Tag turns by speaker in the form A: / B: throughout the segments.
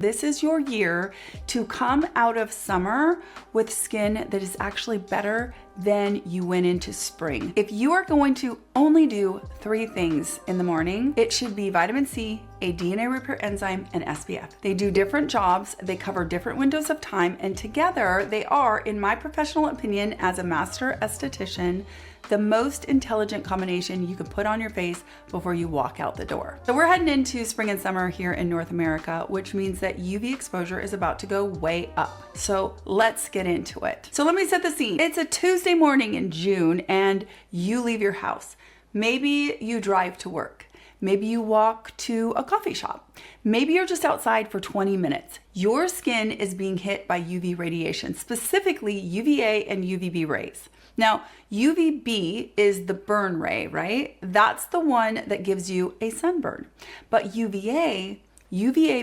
A: This is your year to come out of summer with skin that is actually better than you went into spring. If you are going to only do 3 things in the morning, it should be vitamin C, a DNA repair enzyme, and SPF. They do different jobs, they cover different windows of time, and together they are, in my professional opinion as a master esthetician, the most intelligent combination you can put on your face before you walk out the door. So we're heading into spring and summer here in North America, which means that UV exposure is about to go way up. So let's get into it. So let me set the scene. It's a Tuesday morning in June and you leave your house. Maybe you drive to work. Maybe you walk to a coffee shop. Maybe you're just outside for 20 minutes. Your skin is being hit by UV radiation, specifically UVA and UVB rays. Now, UVB is the burn ray, right? That's the one that gives you a sunburn. But UVA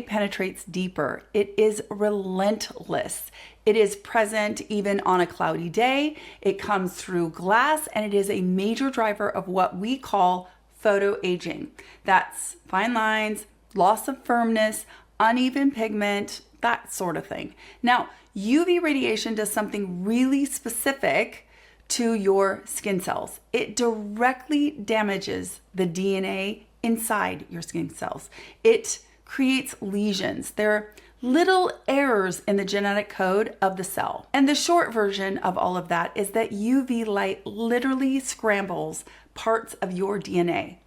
A: penetrates deeper. It is relentless. It is present even on a cloudy day. It comes through glass, and it is a major driver of what we call photoaging. That's fine lines, loss of firmness, uneven pigment, that sort of thing. Now, UV radiation does something really specific to your skin cells. It directly damages the DNA inside your skin cells. It creates lesions. They're little errors in the genetic code of the cell. And the short version of all of that is that UV light literally scrambles parts of your DNA.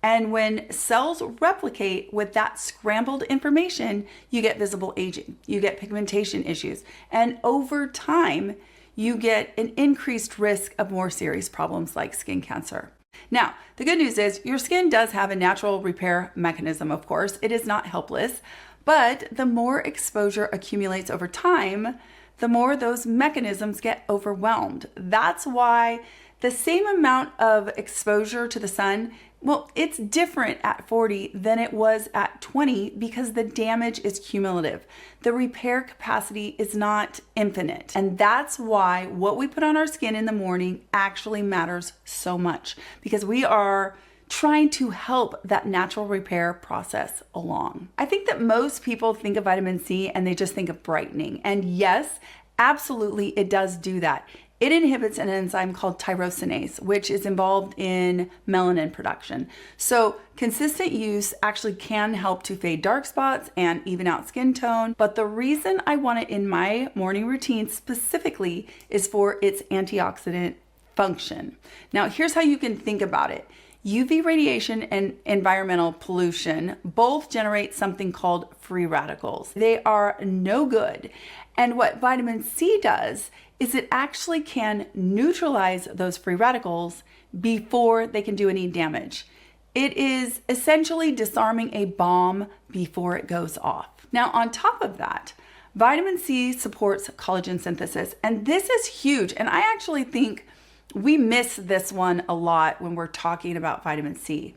A: And when cells replicate with that scrambled information, you get visible aging, you get pigmentation issues, and over time, you get an increased risk of more serious problems like skin cancer. Now, the good news is your skin does have a natural repair mechanism, of course. It is not helpless, but the more exposure accumulates over time, the more those mechanisms get overwhelmed. That's why the same amount of exposure to the sun, well, it's different at 40 than it was at 20 because the damage is cumulative. The repair capacity is not infinite. And that's why what we put on our skin in the morning actually matters so much, because we are trying to help that natural repair process along. I think that most people think of vitamin C and they just think of brightening. And yes, absolutely, it does do that. It inhibits an enzyme called tyrosinase, which is involved in melanin production. So consistent use actually can help to fade dark spots and even out skin tone. But the reason I want it in my morning routine specifically is for its antioxidant function. Now, here's how you can think about it. UV radiation and environmental pollution both generate something called free radicals. They are no good. And what vitamin C does is it actually can neutralize those free radicals before they can do any damage. It is essentially disarming a bomb before it goes off. Now, on top of that, vitamin C supports collagen synthesis, and this is huge. And I actually think we miss this one a lot when we're talking about vitamin C.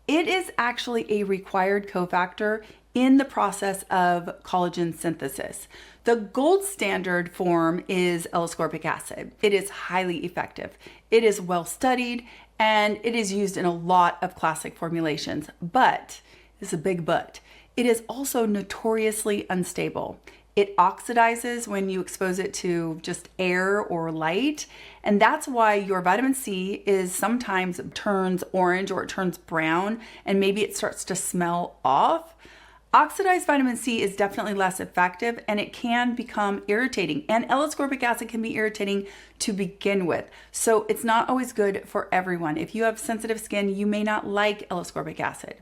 A: It is actually a required cofactor in the process of collagen synthesis. The gold standard form is L-ascorbic acid. It is highly effective. It is well studied, and it is used in a lot of classic formulations. But, this is a big but, it is also notoriously unstable. It oxidizes when you expose it to just air or light, and that's why your vitamin C is sometimes turns orange or it turns brown, and maybe it starts to smell off. Oxidized vitamin C is definitely less effective, and it can become irritating, and L-ascorbic acid can be irritating to begin with. So it's not always good for everyone. If you have sensitive skin, you may not like L-ascorbic acid.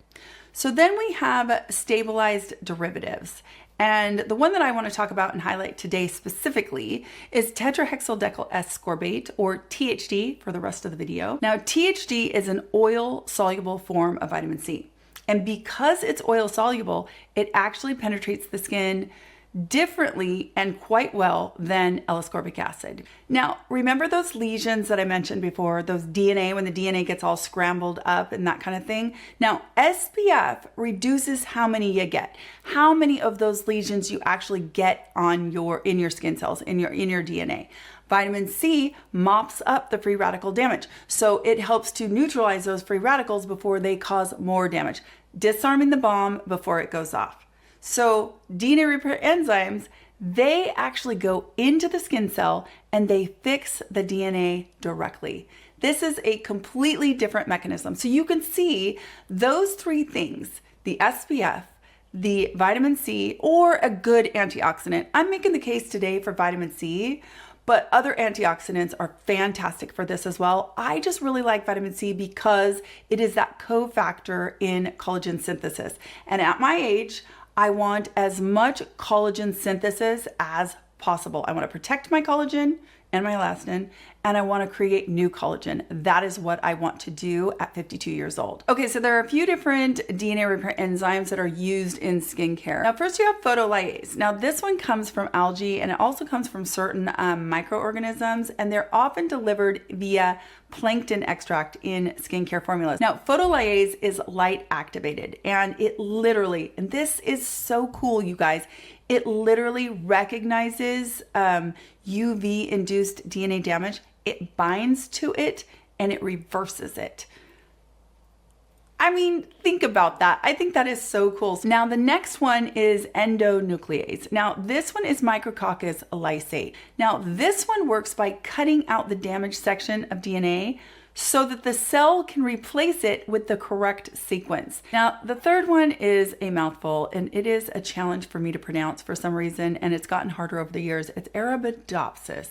A: So then we have stabilized derivatives. And the one that I want to talk about and highlight today specifically is Tetrahexyldecyl Ascorbate, or THD for the rest of the video. Now, THD is an oil-soluble form of vitamin C. And because it's oil soluble, it actually penetrates the skin differently and quite well than L-ascorbic acid. Now, remember those lesions that I mentioned before, those DNA, when the DNA gets all scrambled up and that kind of thing? Now, SPF reduces how many you get, how many of those lesions you actually get on in your skin cells, in your DNA. Vitamin C mops up the free radical damage. So it helps to neutralize those free radicals before they cause more damage, disarming the bomb before it goes off. So DNA repair enzymes, they actually go into the skin cell and they fix the DNA directly. This is a completely different mechanism. So you can see those three things, the SPF, the vitamin C, or a good antioxidant. I'm making the case today for vitamin C, but other antioxidants are fantastic for this as well. I just really like vitamin C because it is that cofactor in collagen synthesis. And at my age, I want as much collagen synthesis as possible. I want to protect my collagen and my elastin, and I want to create new collagen. That is what I want to do at 52 years old. Okay, so there are a few different DNA repair enzymes that are used in skincare. Now, first you have Photolyase. Now, this one comes from algae, and it also comes from certain microorganisms, and they're often delivered via plankton extract in skincare formulas. Now, Photolyase is light activated, and it literally, and this is so cool, you guys, it literally recognizes UV induced DNA damage. It binds to it and it reverses it. I mean, think about that. I think that is so cool. Now, the next one is Endonuclease. Now, this one is Micrococcus lysate. Now, this one works by cutting out the damaged section of DNA so that the cell can replace it with the correct sequence. Now, the third one is a mouthful, and it is a challenge for me to pronounce for some reason, and it's gotten harder over the years. It's Arabidopsis.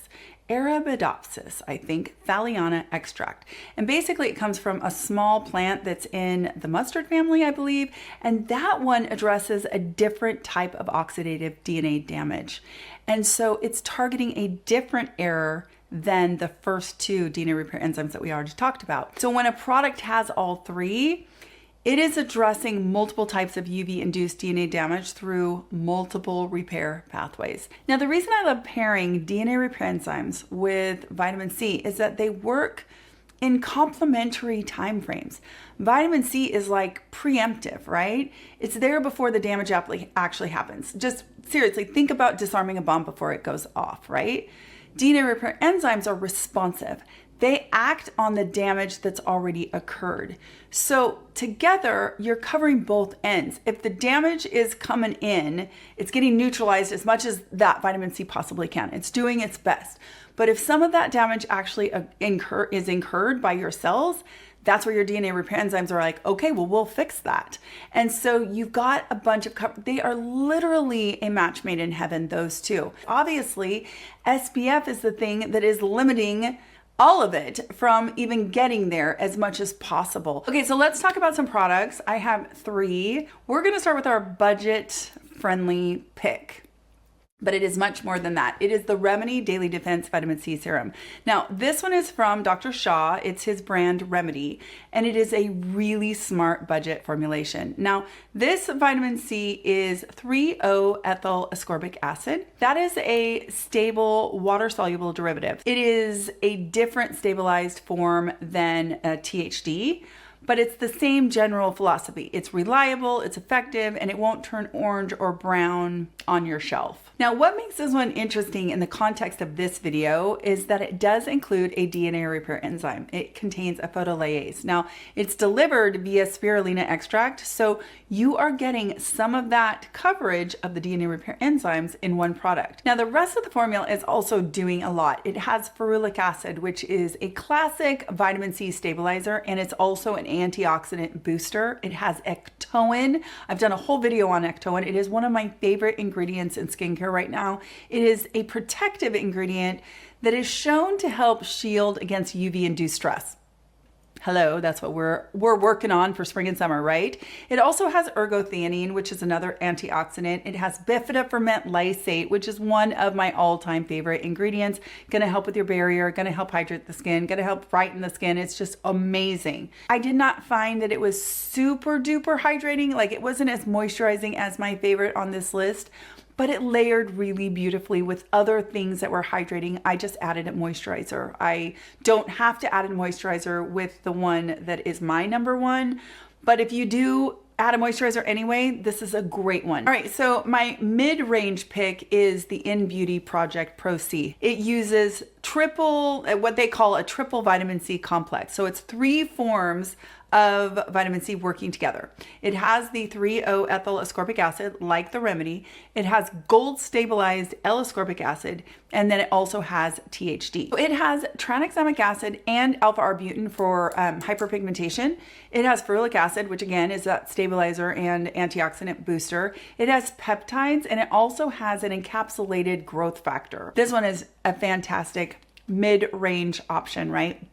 A: Arabidopsis, I think, Thaliana extract. And basically it comes from a small plant that's in the mustard family, I believe, and that one addresses a different type of oxidative DNA damage. And so it's targeting a different error than the first two DNA repair enzymes that we already talked about. So when a product has all three, it is addressing multiple types of UV-induced DNA damage through multiple repair pathways. Now, the reason I love pairing DNA repair enzymes with vitamin C is that they work in complementary time frames. Vitamin C is like preemptive, right? It's there before the damage actually happens. Just seriously, think about disarming a bomb before it goes off, right? DNA repair enzymes are responsive. They act on the damage that's already occurred. So together, you're covering both ends. If the damage is coming in, it's getting neutralized as much as that vitamin C possibly can. It's doing its best. But if some of that damage actually is incurred by your cells, that's where your DNA repair enzymes are like, okay, well, we'll fix that. And so you've got a bunch of, they are literally a match made in heaven, those two. Obviously, SPF is the thing that is limiting all of it from even getting there as much as possible. Okay, so let's talk about some products. I have three. We're gonna start with our budget-friendly pick, but it is much more than that. It is the Remedy Daily Defense Vitamin C Serum. Now, this one is from Dr. Shah. It's his brand Remedy, and it is a really smart budget formulation. Now, this vitamin C is 3-O-ethyl ascorbic acid. That is a stable water-soluble derivative. It is a different stabilized form than a THD, but it's the same general philosophy. It's reliable, it's effective, and it won't turn orange or brown on your shelf. Now, what makes this one interesting in the context of this video is that it does include a DNA repair enzyme. It contains a Photolyase. Now, it's delivered via spirulina extract, so you are getting some of that coverage of the DNA repair enzymes in one product. Now, the rest of the formula is also doing a lot. It has ferulic acid, which is a classic vitamin C stabilizer, and it's also an antioxidant booster. It has ectoin. I've done a whole video on ectoin. It is one of my favorite ingredients in skincare right now. It is a protective ingredient that is shown to help shield against UV-induced stress. Hello, that's what we're working on for spring and summer, right? It also has ergothioneine, which is another antioxidant. It has bifida-ferment lysate, which is one of my all-time favorite ingredients. Gonna help with your barrier, gonna help hydrate the skin, gonna help brighten the skin. It's just amazing. I did not find that it was super duper hydrating. Like, it wasn't as moisturizing as my favorite on this list, but it layered really beautifully with other things that were hydrating. I just added a moisturizer. I don't have to add a moisturizer with the one that is my number one, but if you do add a moisturizer anyway, this is a great one. All right, so my mid-range pick is the Innbeauty Project Pro C. It uses what they call a triple vitamin C complex. So it's 3 forms of vitamin C working together. It has the 3-O-ethyl ascorbic acid, like the Remedy. It has gold stabilized L-ascorbic acid, and then it also has THD. So it has tranexamic acid and alpha-arbutin for hyperpigmentation. It has ferulic acid, which again is that stabilizer and antioxidant booster. It has peptides, and it also has an encapsulated growth factor. This one is a fantastic mid-range option, right?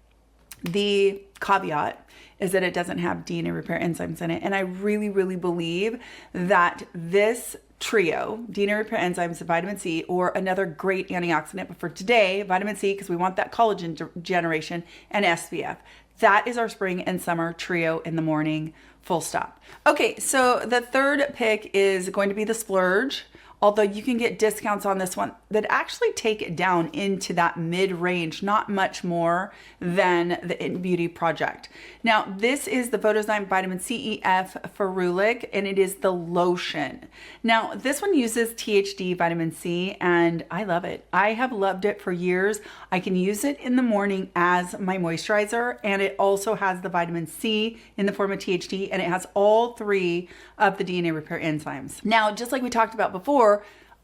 A: The caveat is that it doesn't have DNA repair enzymes in it. And I really, really believe that this trio, DNA repair enzymes, vitamin C, or another great antioxidant, but for today, vitamin C, because we want that collagen generation, and SPF. That is our spring and summer trio in the morning, full stop. Okay, so the third pick is going to be the Splurge. Although you can get discounts on this one that actually take it down into that mid-range, not much more than the Innbeauty project. Now, this is the Photozyme Vitamin C E ferulic, and it is the lotion. Now, this one uses THD vitamin C, and I love it. I have loved it for years. I can use it in the morning as my moisturizer, and it also has the vitamin C in the form of THD, and it has all three of the DNA repair enzymes. Now, just like we talked about before,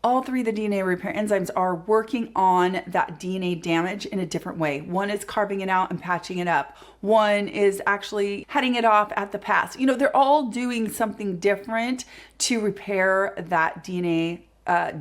A: all three of the DNA repair enzymes are working on that DNA damage in a different way. One is carving it out and patching it up. One is actually heading it off at the pass. You know, they're all doing something different to repair that DNA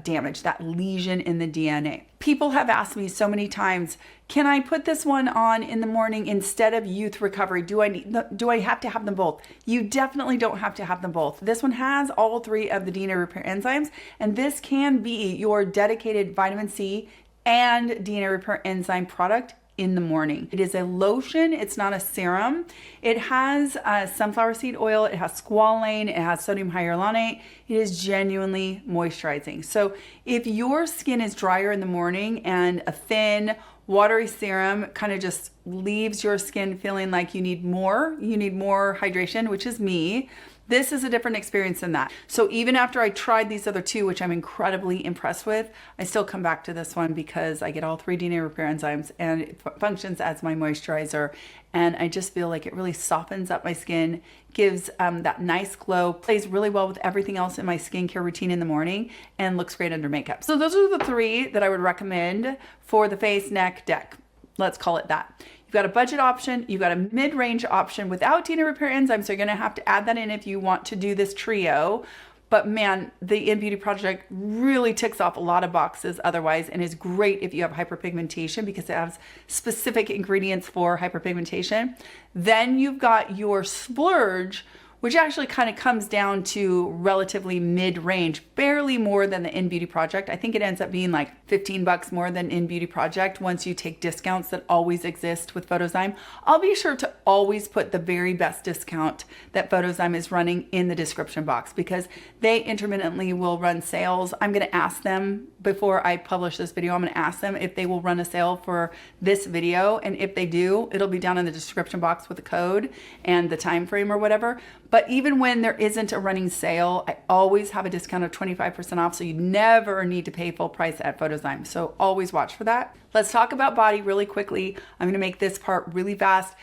A: damage, that lesion in the DNA. People have asked me so many times, can I put this one on in the morning instead of youth recovery? Do I have to have them both? You definitely don't have to have them both. This one has all three of the DNA repair enzymes, and this can be your dedicated vitamin C and DNA repair enzyme product in the morning. It is a lotion, it's not a serum. It has sunflower seed oil, it has squalane, it has sodium hyaluronate. It is genuinely moisturizing. So if your skin is drier in the morning and a thin, watery serum kind of just leaves your skin feeling like you need more hydration, which is me, this is a different experience than that. So even after I tried these other two, which I'm incredibly impressed with, I still come back to this one because I get all three DNA repair enzymes and it functions as my moisturizer. And I just feel like it really softens up my skin, gives that nice glow, plays really well with everything else in my skincare routine in the morning, and looks great under makeup. So those are the three that I would recommend for the face, neck, deck. Let's call it that. You've got a budget option, you've got a mid-range option without DNA repair enzymes, so you're gonna have to add that in if you want to do this trio. But man, the Innbeauty project really ticks off a lot of boxes otherwise, and is great if you have hyperpigmentation because it has specific ingredients for hyperpigmentation. Then you've got your Splurge, which actually kind of comes down to relatively mid-range, barely more than the Innbeauty project. I think it ends up being like $15 more than Innbeauty project once you take discounts that always exist with Photozyme. I'll be sure to always put the very best discount that Photozyme is running in the description box because they intermittently will run sales. I'm gonna ask them before I publish this video, I'm gonna ask them if they will run a sale for this video, and if they do, it'll be down in the description box with the code and the time frame or whatever. But even when there isn't a running sale, I always have a discount of 25% off, so you never need to pay full price at Photozyme. So always watch for that. Let's talk about body really quickly. I'm gonna make this part really fast.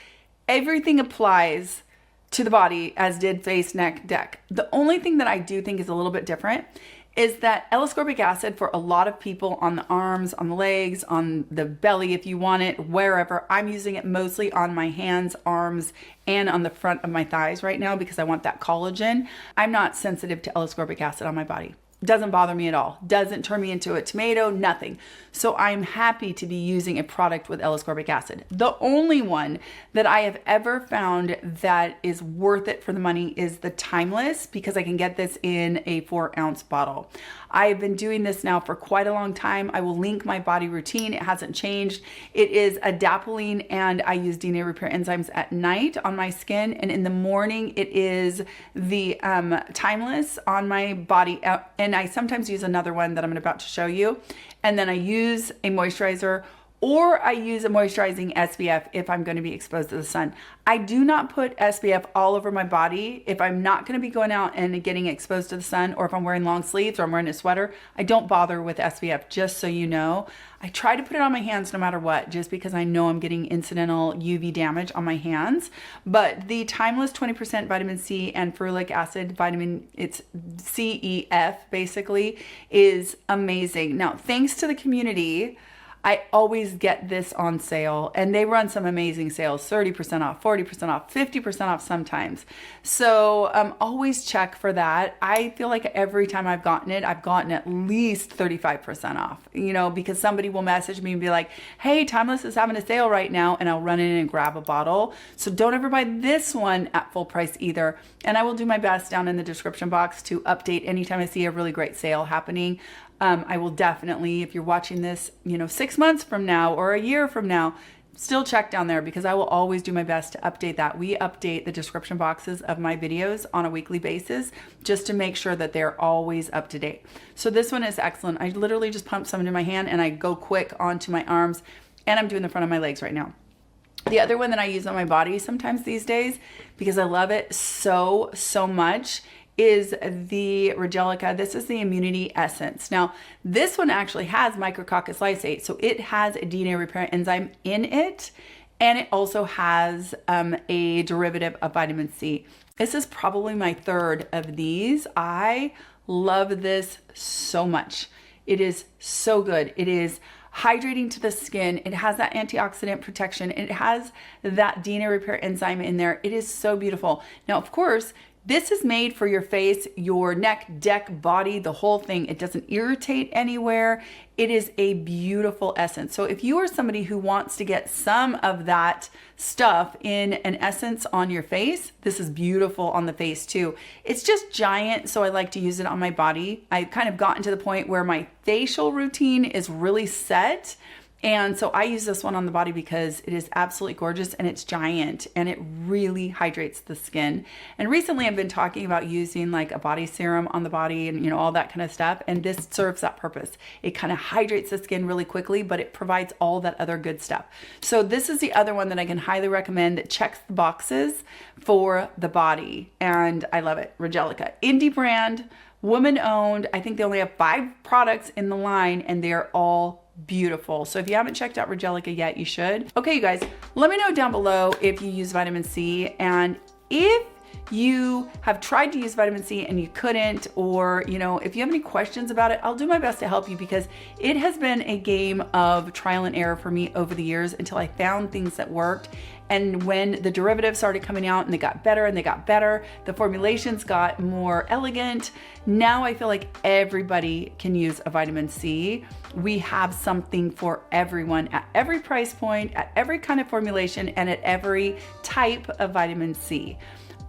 A: Everything applies to the body as did face, neck, deck. The only thing that I do think is a little bit different is that L-ascorbic acid for a lot of people on the arms, on the legs, on the belly if you want it, wherever. I'm using it mostly on my hands, arms, and on the front of my thighs right now because I want that collagen. I'm not sensitive to L-ascorbic acid on my body. Doesn't bother me at all. Doesn't turn me into a tomato, nothing. So I'm happy to be using a product with L-ascorbic acid. The only one that I have ever found that is worth it for the money is the Timeless, because I can get this in a 4-ounce bottle. I've been doing this now for quite a long time. I will link my body routine. It hasn't changed. It is adapalene, and I use DNA repair enzymes at night on my skin, and in the morning it is the Timeless on my body, and I sometimes use another one that I'm about to show you, and then I use a moisturizer or I use a moisturizing SPF if I'm going to be exposed to the sun. I do not put SPF all over my body if I'm not going to be going out and getting exposed to the sun, or if I'm wearing long sleeves or I'm wearing a sweater. I don't bother with SPF, just so you know. I try to put it on my hands no matter what, just because I know I'm getting incidental UV damage on my hands. But the Timeless 20% vitamin C and ferulic acid vitamin, it's CEF basically, is amazing. Now, thanks to the community, I always get this on sale, and they run some amazing sales, 30% off, 40% off, 50% off sometimes. So always check for that. I feel like every time I've gotten it, I've gotten at least 35% off, you know, because somebody will message me and be like, hey, Timeless is having a sale right now, and I'll run in and grab a bottle. So don't ever buy this one at full price either. And I will do my best down in the description box to update anytime I see a really great sale happening. I will definitely, if you're watching this, you know, 6 months from now or a year from now, still check down there, because I will always do my best to update that. We update the description boxes of my videos on a weekly basis just to make sure that they're always up to date. So this one is excellent. I literally just pump some into my hand and I go quick onto my arms, and I'm doing the front of my legs right now. The other one that I use on my body sometimes these days, because I love it so much, is the Regelica. This is the Immunity Essence. Now, this one actually has Micrococcus lysate, so it has a DNA repair enzyme in it, and it also has a derivative of vitamin C. This is probably my third of these. I love this so much. It is so good. It is hydrating to the skin. It has that antioxidant protection. It has that DNA repair enzyme in there. It is so beautiful. Now, of course, this is made for your face, your neck, deck, body, the whole thing. It doesn't irritate anywhere. It is a beautiful essence. So if you are somebody who wants to get some of that stuff in an essence on your face, this is beautiful on the face too. It's just giant, so I like to use it on my body. I've kind of gotten to the point where my facial routine is really set. And so I use this one on the body because it is absolutely gorgeous, and it's giant, and it really hydrates the skin. And recently I've been talking about using like a body serum on the body and, you know, all that kind of stuff. And this serves that purpose. It kind of hydrates the skin really quickly, but it provides all that other good stuff. So this is the other one that I can highly recommend that checks the boxes for the body. And I love it. Regelica, indie brand, woman owned. I think they only have 5 products in the line, and they're all beautiful. So if you haven't checked out Regelica yet, you should. Okay, you guys, let me know down below if you use vitamin C, and if you have tried to use vitamin C and you couldn't, or, you know, if you have any questions about it, I'll do my best to help you, because it has been a game of trial and error for me over the years until I found things that worked. And when the derivatives started coming out and they got better and they got better, the formulations got more elegant. Now I feel like everybody can use a vitamin C. We have something for everyone at every price point, at every kind of formulation, and at every type of vitamin C.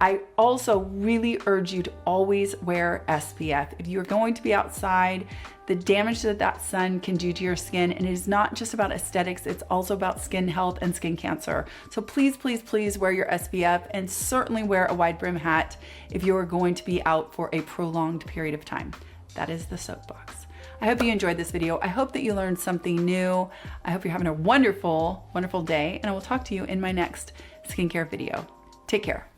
A: I also really urge you to always wear SPF. If you're going to be outside, the damage that that sun can do to your skin, and it is not just about aesthetics, it's also about skin health and skin cancer. So please, please, please wear your SPF, and certainly wear a wide brim hat if you're going to be out for a prolonged period of time. That is the soapbox. I hope you enjoyed this video. I hope that you learned something new. I hope you're having a wonderful, wonderful day, and I will talk to you in my next skincare video. Take care.